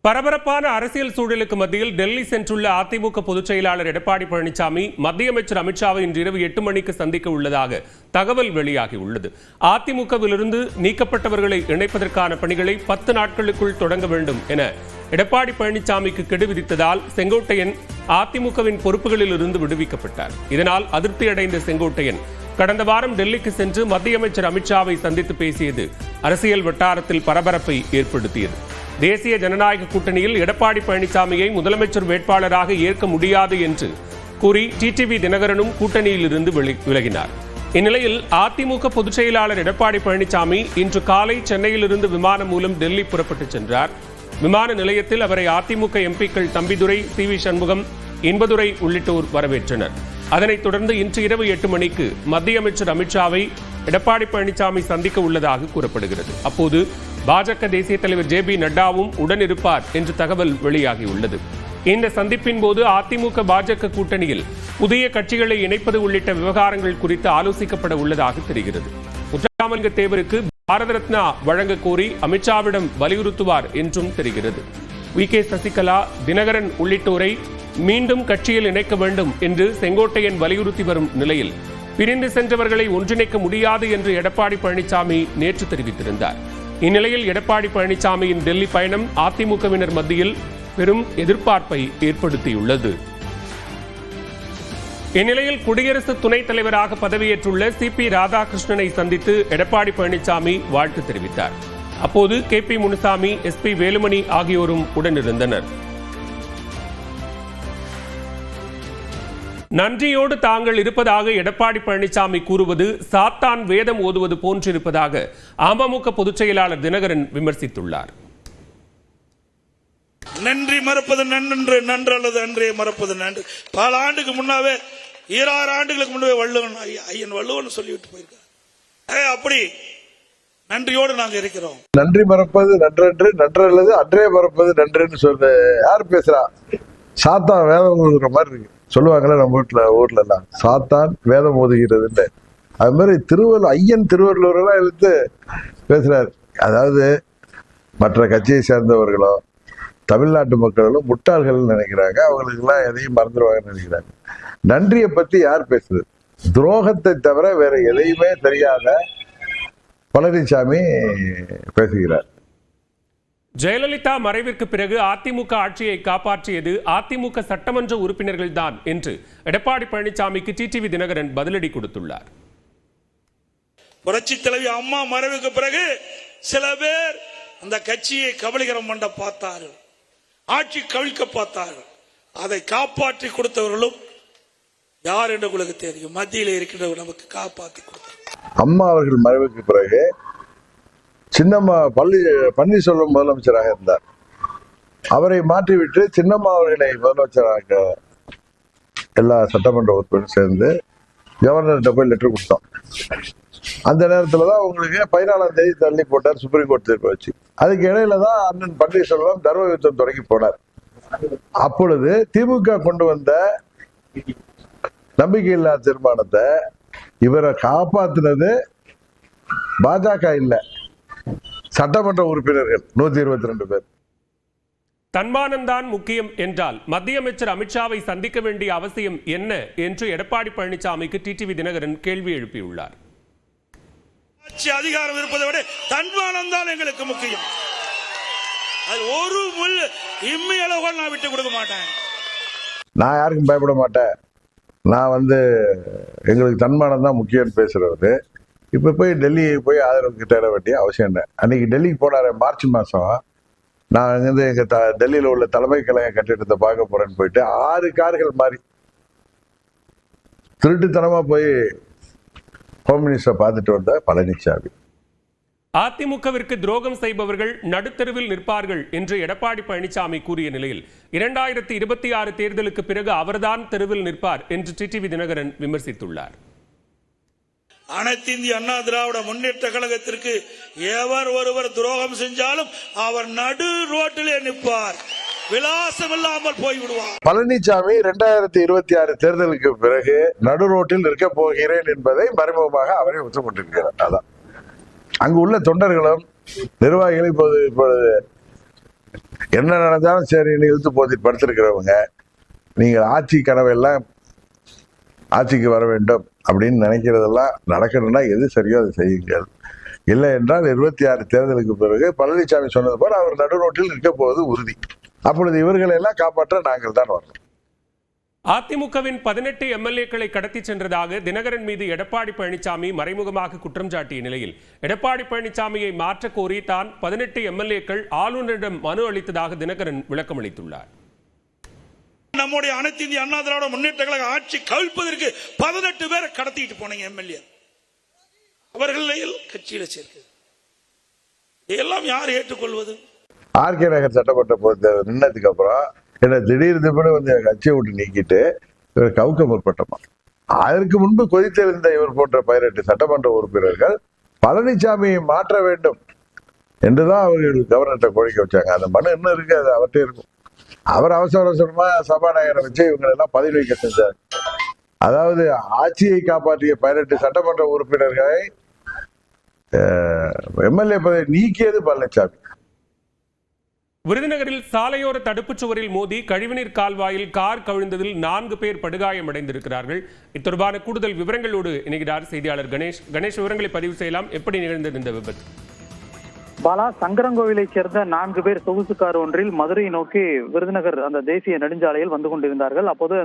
பரபரப்பான அரசியல் சூழலுக்கு மத்தியில் டெல்லி சென்றுள்ள அதிமுக பொதுச் செயலாளர் எடப்பாடி பழனிசாமி மத்திய அமைச்சர் அமித்ஷாவை இன்று இரவு 8 மணிக்கு சந்திக்க உள்ளதாக தகவல் வெளியாகியுள்ளது. அதிமுகவிலிருந்து நீக்கப்பட்டவர்களை இணைப்பதற்கான பணிகளை 10 நாட்களுக்குள் தொடங்க வேண்டும் என எடப்பாடி பழனிசாமிக்கு கெடு விதித்ததால் செங்கோட்டையன் அதிமுகவின் பொறுப்புகளில் இருந்து விடுவிக்கப்பட்டார். இதனால் அதிருப்தியடைந்த செங்கோட்டையன் கடந்த வாரம் டெல்லிக்கு சென்று மத்திய அமைச்சர் அமித்ஷாவை சந்தித்து பேசியது அரசியல் வட்டாரத்தில் பரபரப்பை ஏற்படுத்தியது. தேசிய ஜனநாயக கூட்டணியில் எடப்பாடி பழனிசாமியை முதலமைச்சர் வேட்பாளராக ஏற்க முடியாது என்று கூறி டிடிவி தினகரனும் கூட்டணியில் இருந்து விலகினார். இந்நிலையில் அதிமுக பொதுச் செயலாளர் எடப்பாடி பழனிசாமி இன்று காலை சென்னையிலிருந்து விமானம் மூலம் டெல்லி புறப்பட்டு சென்றார். விமான நிலையத்தில் அவரை அதிமுக எம்பிக்கள் தம்பிதுரை, சி.வி. சண்முகம், இன்பதுரை உள்ளிட்டோர் வரவேற்றனர். அதனைத் தொடர்ந்து இன்று இரவு 8 மணிக்கு மத்திய அமைச்சர் அமித்ஷாவை எடப்பாடி பழனிசாமி சந்திக்க உள்ளதாக கூறப்படுகிறது. அப்போது பாஜக தேசிய தலைவர் ஜே.பி. நட்டாவும் உடனிருப்பார் என்று தகவல் வெளியாகியுள்ளது. இந்த சந்திப்பின் போது அதிமுக பாஜக கூட்டணியில் புதிய கட்சிகளை இணைப்பது உள்ளிட்ட விவகாரங்கள் குறித்து ஆலோசிக்கப்பட உள்ளதாக தெரிகிறது. முத்துராமலிங்க தேவருக்கு பாரத ரத்னா வழங்க கோரி அமித்ஷாவிடம் வலியுறுத்துவார் என்றும் தெரிகிறது. வி.கே. சசிகலா, தினகரன் உள்ளிட்டோரை மீண்டும் கட்சியில் இணைக்க வேண்டும் என்று செங்கோட்டையன் வலியுறுத்தி வரும் நிலையில் பிரிந்து சென்றவர்களை ஒன்றிணைக்க முடியாது என்று எடப்பாடி பழனிசாமி நேற்று தெரிவித்திருந்தார். இந்நிலையில் எடப்பாடி பழனிசாமியின் டெல்லி பயணம் அதிமுகவினர் மத்தியில் பெரும் எதிர்பார்ப்பை ஏற்படுத்தியுள்ளது. இந்நிலையில் குடியரசு துணைத் தலைவராக பதவியேற்றுள்ள சி.பி. ராதாகிருஷ்ணனை சந்தித்து எடப்பாடி பழனிசாமி வாழ்த்து தெரிவித்தார். அப்போது கே.பி. முனுசாமி, எஸ்.பி. வேலுமணி ஆகியோரும் உடனிருந்தனர். நன்றியோடு தாங்கள் இருப்பதாக எடப்பாடி பழனிசாமி கூறுவது சாத்தான் வேதம் ஓதுவது போன்றிருப்பதாக அமமுக பொதுச் செயலாளர் தினகரன் விமர்சித்துள்ளார். நன்றி மறப்பது நன்று, நன்று அல்லது அன்றே மறப்பது நன்று. பல ஆண்டுக்கு முன்னாவே 26 ஆண்டுகளுக்கு முன்னாவே வள்ளுவன் ஐயன் வள்ளுவன் சொல்லிவிட்டு போயிருக்கார். அப்படி நன்றியோடு நாங்க இருக்கிறோம். நன்றி மறப்பது நன்றன்று, நன்று அல்லது அன்றே மறப்பது நன்றுன்னு சொல்ல யார் பேசுறா? சாத்தான் வேதம் ஓதுகிற மாதிரி இருக்கு. சொல்லுவாங்களே நம்ம ஊர்ல எல்லாம் சாத்தான் வேதம் ஓதுகிறது. அது மாதிரி ஐயன் திருவள்ளுவர் எல்லாம் எடுத்து பேசுறாரு. அதாவது மற்ற கட்சியை சேர்ந்தவர்களோ தமிழ்நாட்டு மக்களும் முட்டாள்கள் நினைக்கிறாங்க. அவங்களுக்கு எல்லாம் எதையும் மறந்துடுவாங்கன்னு நினைக்கிறாங்க. நன்றியை பத்தி யார் பேசுறது? துரோகத்தை தவிர வேற எதையுமே தெரியாத பழனிசாமி பேசுகிறார். ஜெயலலிதா மறைவிற்கு பிறகு அதிமுக ஆட்சியை காப்பாற்றியது அதிமுக சட்டமன்ற உறுப்பினர்கள் தான் என்று எடப்பாடி பழனிசாமிக்கு டிடிவி தினகரன் பதிலடி கொடுத்துள்ளார். புரட்சி தலைவி அம்மா மறைவுக்கு பிறகு சில பேர் அந்த கட்சியை கபலீகரம் பண்ண பார்த்தார்கள், ஆட்சி கவிழ்க்க பார்த்தார்கள். அதை காப்பாற்றி கொடுத்தவர்களும் யார் என்று உங்களுக்கு தெரியும். மத்தியில் இருக்கின்றவர் நமக்கு காப்பாற்றி கொடுத்தார். அம்மா அவர்கள் மறைவுக்கு பிறகு சின்னம்மா பன்னீர்செல்வம் முதலமைச்சராக இருந்தார். அவரை மாற்றிவிட்டு சின்னம்மா அவர்களை முதலமைச்சராக எல்லா சட்டமன்ற உறுப்பினரும் சேர்ந்து கவர்னர்கிட்ட போய் லெட்டர் கொடுத்தோம். அந்த நேரத்துலதான் உங்களுக்கு 14ஆம் தேதி தள்ளி போட்டார் சுப்ரீம் கோர்ட் தீர்ப்பு வச்சு. அதுக்கு இடையில தான் அண்ணன் பன்னீர்செல்வம் தர்ம யுத்தம் தொடங்கி போனார். அப்பொழுது திமுக கொண்டு வந்த நம்பிக்கையில்லா தீர்மானத்தை இவரை காப்பாத்தினது பாஜக இல்ல, சட்டமன்ற உறுப்பினர்கள் 122 பேர். தன்மானம்தான் முக்கியம் என்றால் மத்திய அமைச்சர் அமித்ஷாவை சந்திக்க வேண்டிய அவசியம் என்ன என்று எடப்பாடி பழனிசாமிக்கு டிடிவி தினகரன் கேள்வி எழுப்பியுள்ளார். அதிகாரம் இருப்பதை விட தன்மானம் தான் எங்களுக்கு முக்கியம். அது ஒரு முள் இம்மி அளவு நான் விட்டு கொடுக்க மாட்டேன். நான் யாருக்கும் பயப்பட மாட்டேன். நான் எங்களுக்கு தன்மானம் தான் முக்கியம் பேசுறது. இப்ப போய் டெல்லி போய் ஆதரவுக்கு தேட வேண்டிய அவசியம் இல்லை. அன்னைக்கு டெல்லிக்கு போனாரு மார்ச் மாசம். நான் எங்க டெல்லியில உள்ள தலைமை கழக கட்டிடத்தை பார்க்க போறேன்னு போயிட்டு 6 கார்கள் மாறி திருட்டுத்தனமா போய் ஹோம் மினிஸ்டரை பார்த்துட்டு வந்த பழனிசாமி. அதிமுகவிற்கு துரோகம் செய்பவர்கள் நடுத்தருவில் நிற்பார்கள் என்று எடப்பாடி பழனிசாமி கூறிய நிலையில் 2026 தேர்தலுக்கு பிறகு அவர்தான் தெருவில் நிற்பார் என்று டிடிவி தினகரன் விமர்சித்துள்ளார். அனைத்து இந்திய அண்ணா திராவிட முன்னேற்ற கழகத்திற்கு எவர் ஒருவர் துரோகம் செஞ்சாலும் அவர் நடு ரோட்டிலே நிற்பார், விலாசம் இல்லாமல் போய்விடுவார். பழனிசாமி 2026 தேர்தலுக்கு பிறகு நடு ரோட்டில் நிற்க போகிறேன் என்பதை மறைமுகமாக அவரை ஒத்துக்கொண்டிருக்கிறார். அதான் அங்கு உள்ள தொண்டர்களும் நிர்வாகிகளும் இப்பொழுது என்ன நடந்தாலும் சரின்னு இழுத்து போத்தி படுத்திருக்கிறவங்க, நீங்கள் ஆட்சி கனவெல்லாம் ஆட்சிக்கு வர வேண்டும் அப்படின்னு நினைக்கிறதெல்லாம் நடக்கணும்னா எது சரியோ அதை செய்யுங்கள். இல்லை என்றால் 26 தேர்தலுக்கு பிறகு பழனிசாமி சொன்னது போல அவர் நடுரோட்டில் இருக்க போவது உறுதி. அப்பொழுது இவர்களை எல்லாம் காப்பாற்ற நாங்கள் தான் வரணும். அதிமுகவின் 18 எம்எல்ஏக்களை கடத்தி சென்றதாக தினகரன் மீது எடப்பாடி பழனிசாமி மறைமுகமாக குற்றம் சாட்டிய நிலையில் எடப்பாடி பழனிசாமியை மாற்ற கோரி தான் 18 எம்எல்ஏக்கள் ஆளுநரிடம் மனு அளித்ததாக தினகரன் விளக்கம் அளித்துள்ளார். நம்முடைய அனைத்து இந்திய அண்ணா திராவிட முன்னேற்ற கழக ஆட்சி கவிழ்ப்பதற்கு 18 பேரை கடத்திட்டு போனீங்க எம்எல்ஏ. அவர்கள் கட்சியில சேர்க்கு எல்லாம் யார் ஏற்றுக்கொள்வது? ஆர்கே நகர் சட்டமன்ற பொறுத்த நின்னதுக்கு அப்புறம் என்ன திடீர் வந்து கட்சியை விட்டு நீக்கிட்டு இவர் கவுக்க முற்பட்டமா. அதற்கு முன்பு கொதித்தெழுந்த இவர் போன்ற 18 சட்டமன்ற உறுப்பினர்கள் பழனிசாமியை மாற்ற வேண்டும் என்றுதான் அவர்கள் கவர்னர்கிட்ட கோரிக்கை வச்சாங்க. அந்த மனு இன்னும் இருக்கு, அது அவர்கிட்ட இருக்கும். அவர் அவசரமா சபாநாயகரை வச்சு இவங்க எல்லாம் பதவி வைக்க செஞ்சார். அதாவது ஆட்சியை காப்பாற்றிய 18 சட்டமன்ற உறுப்பினர்களை எம்எல்ஏ பதவி நீக்கியது பழனிசாமி. விருதுநகரில் சாலையோர தடுப்புச் சுவரில் மோதி கழிவுநீர் கால்வாயில் கார் கவிழ்ந்ததில் 4 பேர் படுகாயமடைந்திருக்கிறார்கள். இத்தொடர்பான கூடுதல் விவரங்களோடு இணைகிறார் செய்தியாளர் கணேஷ். கணேஷ், விவரங்களை பதிவு செய்யலாம். எப்படி நிகழ்ந்தது இந்த விபத்து? பாலா, சங்கரங்கோவிலைச் சேர்ந்த 4 பேர் சொகுசு கார் ஒன்றில் மதுரை நோக்கி விருதுநகர் அந்த தேசிய நெடுஞ்சாலையில் வந்து கொண்டிருந்தார்கள். அப்போது